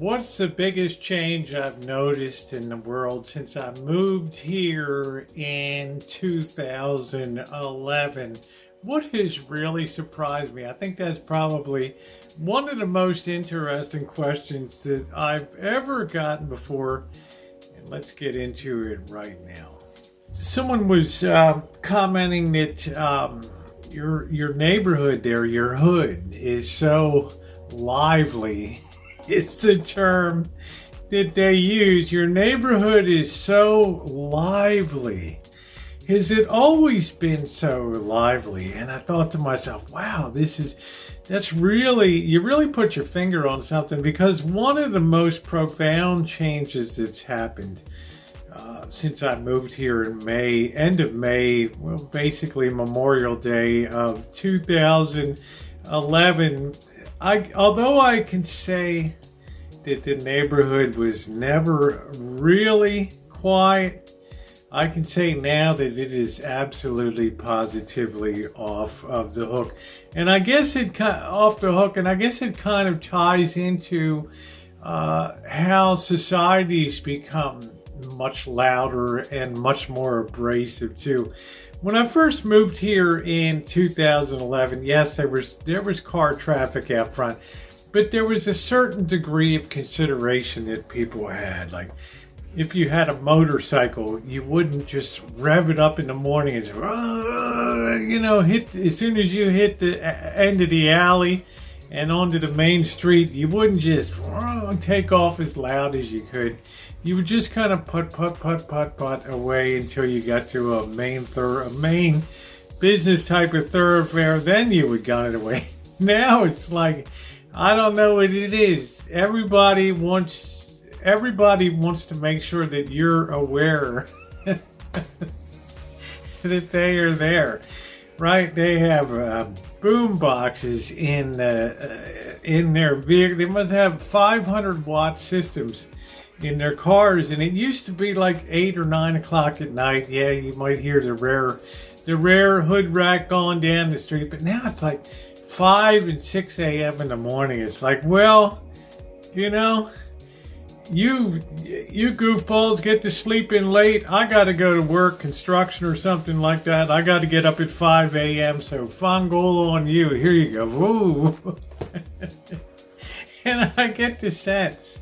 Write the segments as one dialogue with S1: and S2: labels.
S1: What's the biggest change I've noticed in the world since I moved here in 2011? What has really surprised me? I think that's probably one of the most interesting questions that I've ever gotten before. And let's get into it right now. Someone was commenting that your neighborhood there, your hood, is so lively. It's the term that they use. Your neighborhood is so lively. Has it always been so lively? And I thought to myself, wow, that's really, you really put your finger on something, because one of the most profound changes that's happened since I moved here in May, end of May, well, basically Memorial Day of 2011, although I can say that the neighborhood was never really quiet, I can say now that it is absolutely positively off of the hook. And I guess off the hook, and I guess it kind of ties into how society's become much louder and much more abrasive too. When I first moved here in 2011, yes, there was car traffic out front, but there was a certain degree of consideration that people had. Like, if you had a motorcycle, you wouldn't just rev it up in the morning and just, hit, as soon as you hit the end of the alley and onto the main street, you wouldn't just take off as loud as you could. You would just kind of putt away until you got to a main business type of thoroughfare. Then you would gun it away. Now it's like, I don't know what it is. Everybody wants to make sure that you're aware that they are there, right? They have boom boxes in their vehicle. They must have 500-watt systems in their cars, and it used to be like 8 or 9 o'clock at night. Yeah, you might hear the rare hood rack going down the street, but now it's like 5 and 6 a.m. in the morning. It's like, well, you goofballs get to sleep in late. I got to go to work, construction or something like that. I got to get up at 5 a.m. So fangolo on you. Here you go. Woo. And I get the sense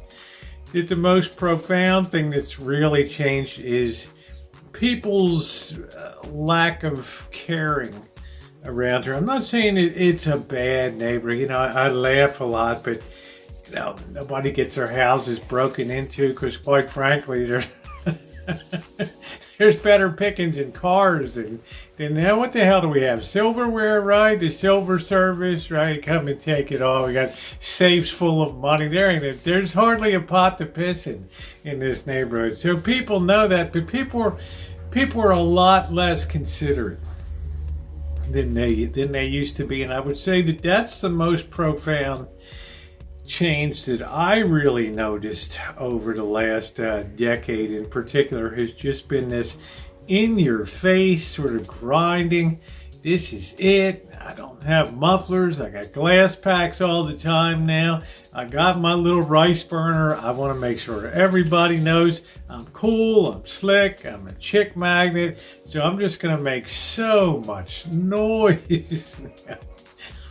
S1: that the most profound thing that's really changed is people's lack of caring around here. I'm not saying it's a bad neighbor. I laugh a lot, but nobody gets their houses broken into, because quite frankly, there's better pickings in cars than now. What the hell do we have? Silverware, right? The silver service, right? Come and take it all. We got safes full of money. There's hardly a pot to piss in this neighborhood. So people know that, but people are a lot less considerate than they used to be. And I would say that that's the most profound change that I really noticed over the last decade in particular, has just been this in-your-face sort of grinding. This is it. I don't have mufflers. I got glass packs all the time now. I got my little rice burner. I want to make sure everybody knows I'm cool, I'm slick, I'm a chick magnet. So I'm just going to make so much noise.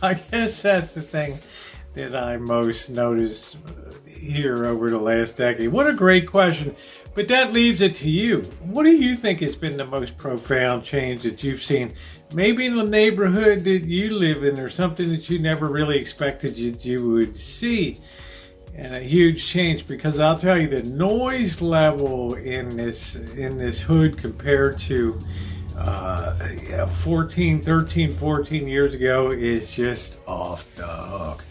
S1: I guess that's the thing that I most noticed here over the last decade. What a great question. But that leaves it to you. What do you think has been the most profound change that you've seen? Maybe in the neighborhood that you live in, or something that you never really expected you would see. And a huge change, because I'll tell you, the noise level in this hood compared to 13, 14 years ago is just off the hook.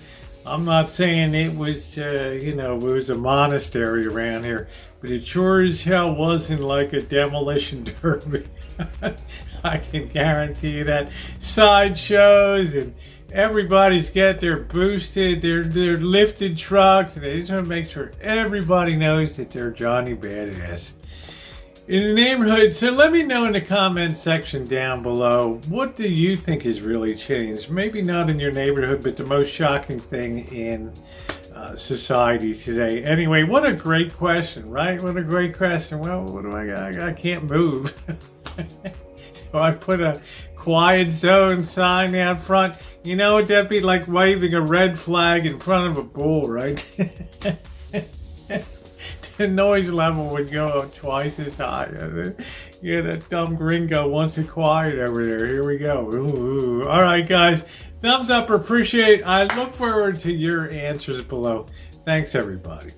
S1: I'm not saying it was, it was a monastery around here, but it sure as hell wasn't like a demolition derby. I can guarantee you that. Sideshows, and everybody's got their boosted, their lifted trucks, and they just want to make sure everybody knows that they're Johnny Badass in the neighborhood. So let me know in the comment section down below, what do you think has really changed? Maybe not in your neighborhood, but the most shocking thing in society today. Anyway, what a great question, right? What a great question. Well, what do I got? I can't move. So I put a quiet zone sign out front. You know, that'd be like waving a red flag in front of a bull, right? The noise level would go up twice as high. Yeah, that dumb gringo wants it quiet over there. Here we go. Ooh. All right, guys. Thumbs up. Appreciate it. I look forward to your answers below. Thanks, everybody.